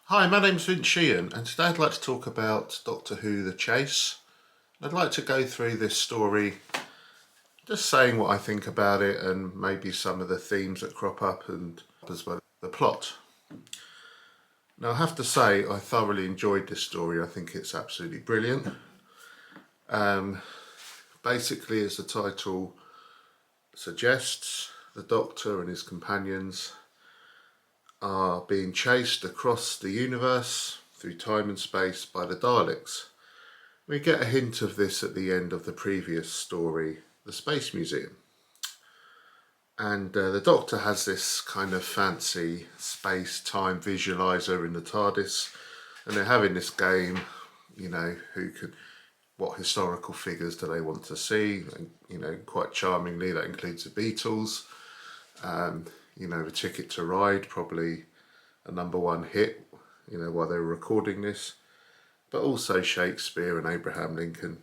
Hi, my name's Sheehan, and today I'd like to talk about Doctor Who The Chase. I'd like to go through this story, just saying what I think about it and maybe some of the themes that crop up and as well the plot. Now I have to say I thoroughly enjoyed this story. I think it's absolutely brilliant. Um, Basically, as the title suggests, the Doctor and his companions are being chased across the universe through time and space by the Daleks. We get a hint of this at the end of the previous story, The Space Museum. And the Doctor has this kind of fancy space-time visualizer in the TARDIS, and they're having this game, what historical figures do they want to see? And, quite charmingly, that includes the Beatles. A Ticket to Ride, probably a #1 hit, while they were recording this. But also Shakespeare and Abraham Lincoln.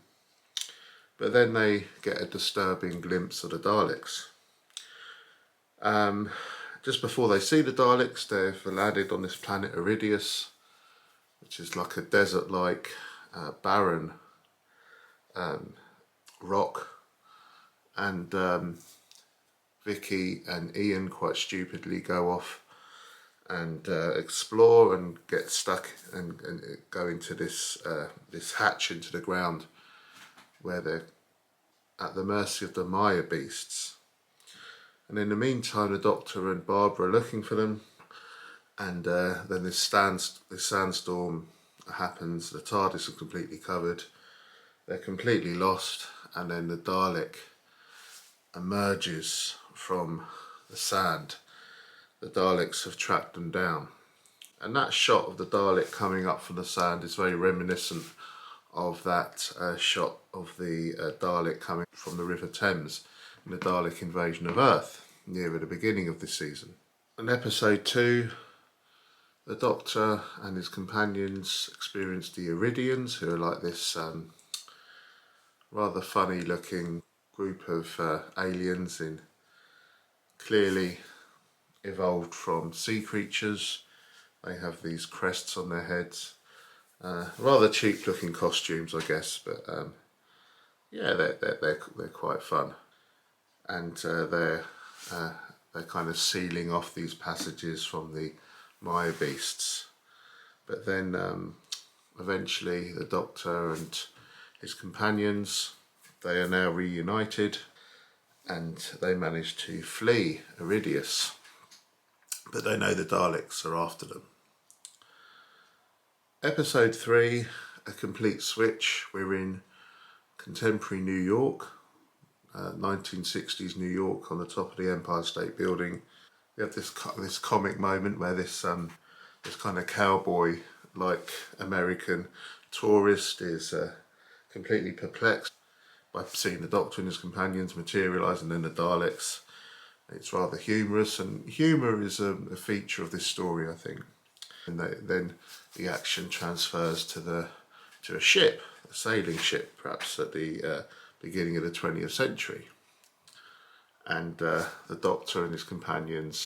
But then they get a disturbing glimpse of the Daleks. Just before they see the Daleks, they've landed on this planet Iridius, which is like a desert-like, barren rock. And Vicky and Ian quite stupidly go off and explore and get stuck and go into this hatch into the ground where they're at the mercy of the Maya beasts. And in the meantime, the Doctor and Barbara are looking for them, and then this sandstorm happens. The TARDIS is completely covered. They're completely lost, and then the Dalek emerges from the sand. The Daleks have tracked them down. And that shot of the Dalek coming up from the sand is very reminiscent of that shot of the Dalek coming from the River Thames in the Dalek invasion of Earth near the beginning of this season. In episode 2, the Doctor and his companions experience the Iridians, who are like this rather funny looking group of aliens in clearly evolved from sea creatures. They have these crests on their heads. Rather cheap looking costumes, I guess, but they're quite fun. And they're kind of sealing off these passages from the Maya beasts. But then eventually the Doctor and his companions, they are now reunited, and they manage to flee Iridius. But they know the Daleks are after them. Episode 3, a complete switch. We're in contemporary New York, 1960s New York, on the top of the Empire State Building. We have this comic moment where this kind of cowboy-like American tourist is completely perplexed by seeing the Doctor and his companions materialise, and then the Daleks. It's rather humorous, and humour is a feature of this story, I think. And then the action transfers to a ship, a sailing ship, perhaps at the beginning of the 20th century. And the Doctor and his companions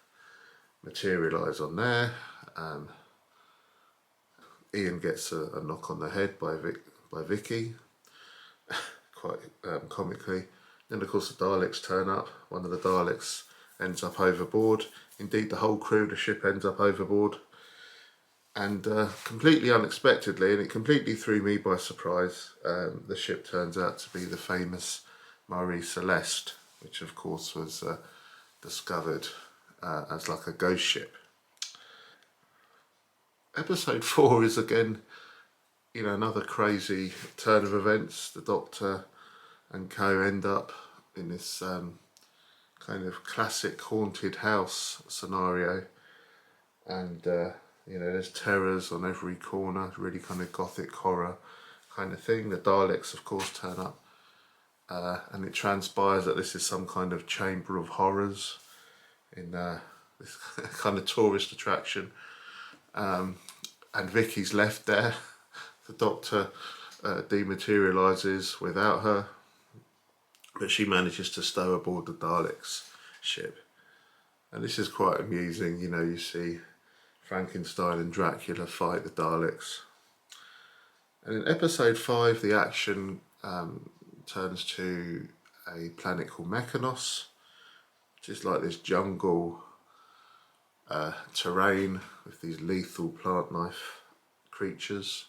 materialise on there. Ian gets a knock on the head by Vicky, quite comically. Then of course the Daleks turn up. One of the Daleks ends up overboard. Indeed, the whole crew of the ship ends up overboard. And completely unexpectedly, and it completely threw me by surprise, the ship turns out to be the famous Marie Celeste, which of course was discovered as like a ghost ship. Episode 4 is again, another crazy turn of events. The Doctor and co end up in this kind of classic haunted house scenario, and there's terrors on every corner, really kind of gothic horror kind of thing. The Daleks, of course, turn up, and it transpires that this is some kind of chamber of horrors in this kind of tourist attraction. And Vicky's left there. The Doctor dematerialises without her, but she manages to stow aboard the Daleks ship. And this is quite amusing, you see Frankenstein and Dracula fight the Daleks. And in episode 5, the action turns to a planet called Mechanos, which is like this jungle terrain with these lethal plant life creatures,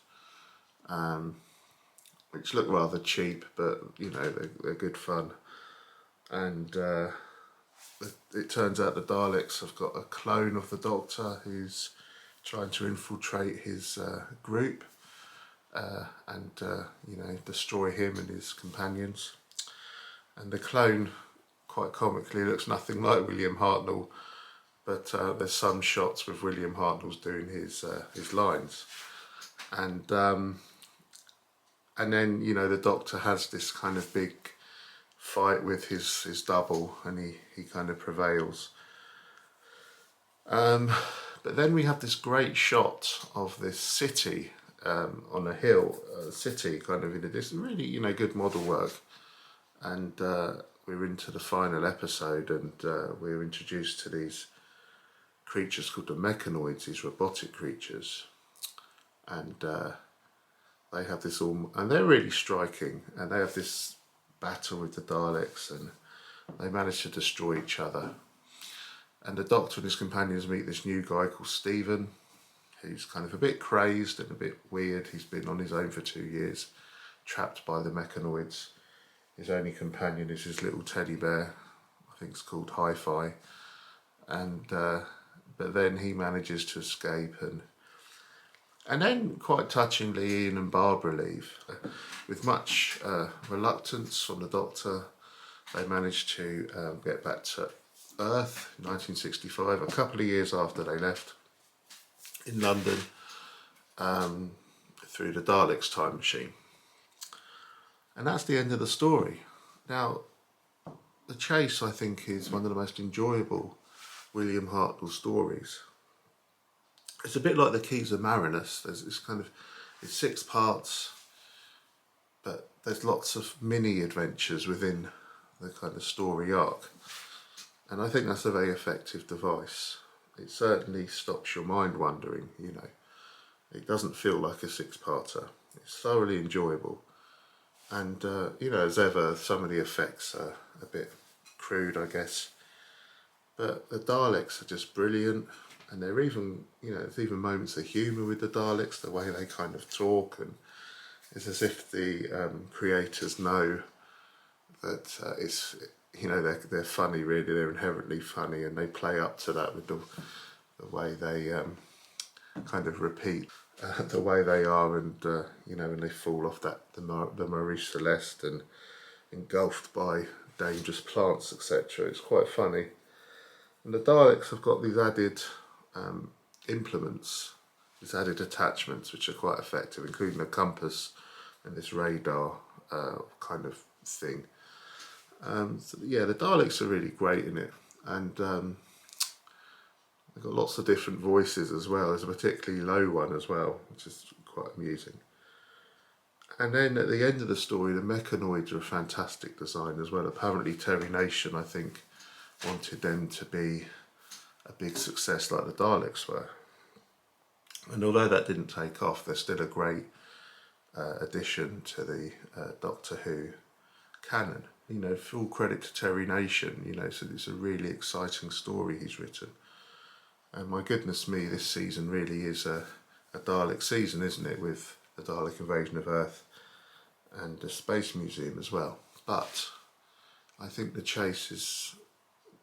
which look rather cheap, but you know, they're good fun. And it turns out the Daleks have got a clone of the Doctor who's trying to infiltrate his group and you know, destroy him and his companions. And the clone, quite comically, looks nothing like William Hartnell, but there's some shots with William Hartnell's doing his lines, and then, you know, the Doctor has this kind of big fight with his double, and he kind of prevails. But then we have this great shot of this city on a hill, city kind of in this really, you know, good model work. And we're into the final episode, and we're introduced to these creatures called the mechanoids, these robotic creatures. And they have this and they're really striking, and they have this battle with the Daleks, and they manage to destroy each other. And the Doctor and his companions meet this new guy called Stephen, who's kind of a bit crazed and a bit weird. He's been on his own for 2 years, trapped by the mechanoids. His only companion is his little teddy bear, I think it's called Hi-Fi. And but then he manages to escape, and then, quite touchingly, Ian and Barbara leave. With much reluctance from the Doctor, they manage to get back to Earth in 1965, a couple of years after they left, in London, through the Daleks' time machine. And that's the end of the story. Now, The Chase, I think, is one of the most enjoyable William Hartnell stories. It's a bit like the Keys of Marinus. It's 6 parts, but there's lots of mini adventures within the kind of story arc. And I think that's a very effective device. It certainly stops your mind wandering, you know. It doesn't feel like a 6-parter. It's thoroughly enjoyable. And, you know, as ever, some of the effects are a bit crude, I guess. But the Daleks are just brilliant. And they're even, you know, there's even moments of humour with the Daleks, the way they kind of talk. And it's as if the creators know that it's, you know, they're funny, really. They're inherently funny. And they play up to that with the way they kind of repeat the way they are, and you know, when they fall off the Maurice Celeste and engulfed by dangerous plants, etc. It's quite funny. And the Daleks have got these added implements, these added attachments, which are quite effective, including a compass and this radar kind of thing. So yeah, the Daleks are really great in it, and they've got lots of different voices as well. There's a particularly low one as well, which is quite amusing. And then at the end of the story, the mechanoids are a fantastic design as well. Apparently Terry Nation, I think, wanted them to be a big success like the Daleks were. And although that didn't take off, they're still a great addition to the Doctor Who canon. You know, full credit to Terry Nation, you know, so it's a really exciting story he's written. And my goodness me, this season really is a Dalek season, isn't it? With the Dalek invasion of Earth and the Space Museum as well. But I think The Chase is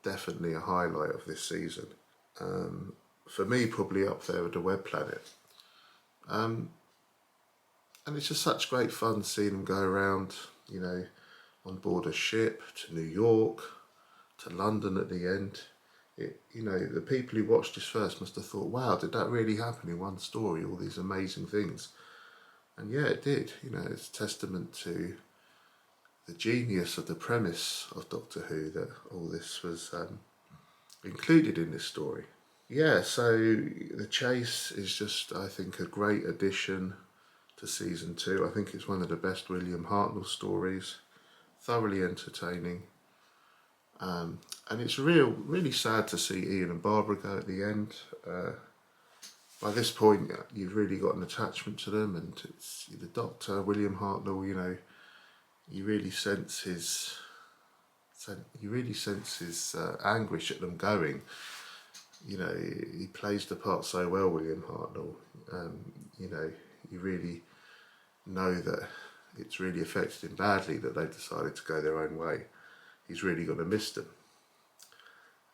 definitely a highlight of this season. For me, probably up there with the Web Planet. And it's just such great fun seeing them go around, you know, on board a ship to New York, to London at the end. You know, the people who watched this first must have thought, wow, did that really happen in one story, all these amazing things? And yeah, it did. You know, it's a testament to the genius of the premise of Doctor Who that all this was included in this story. Yeah, so The Chase is just, I think, a great addition to season 2. I think it's one of the best William Hartnell stories, thoroughly entertaining. And it's really sad to see Ian and Barbara go at the end. by this point you've really got an attachment to them, and it's the Doctor, William Hartnell, you know, you really sense his anguish at them going. You know, he plays the part so well, William Hartnell. You know, you really know that it's really affected him badly that they decided to go their own way. He's really going to miss them.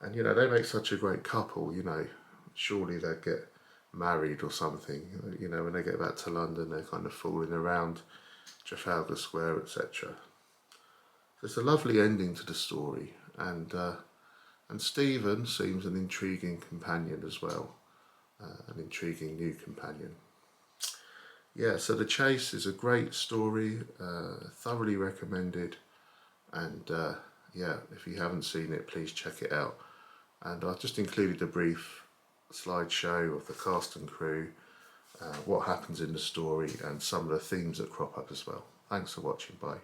And, you know, they make such a great couple, you know, surely they'll get married or something. You know, when they get back to London, they're kind of fooling around Trafalgar Square, etc. It's a lovely ending to the story, and Stephen seems an intriguing companion as well, an intriguing new companion. Yeah, so The Chase is a great story, thoroughly recommended, and yeah, if you haven't seen it, please check it out. And I've just included a brief slideshow of the cast and crew, what happens in the story, and some of the themes that crop up as well. Thanks for watching, bye.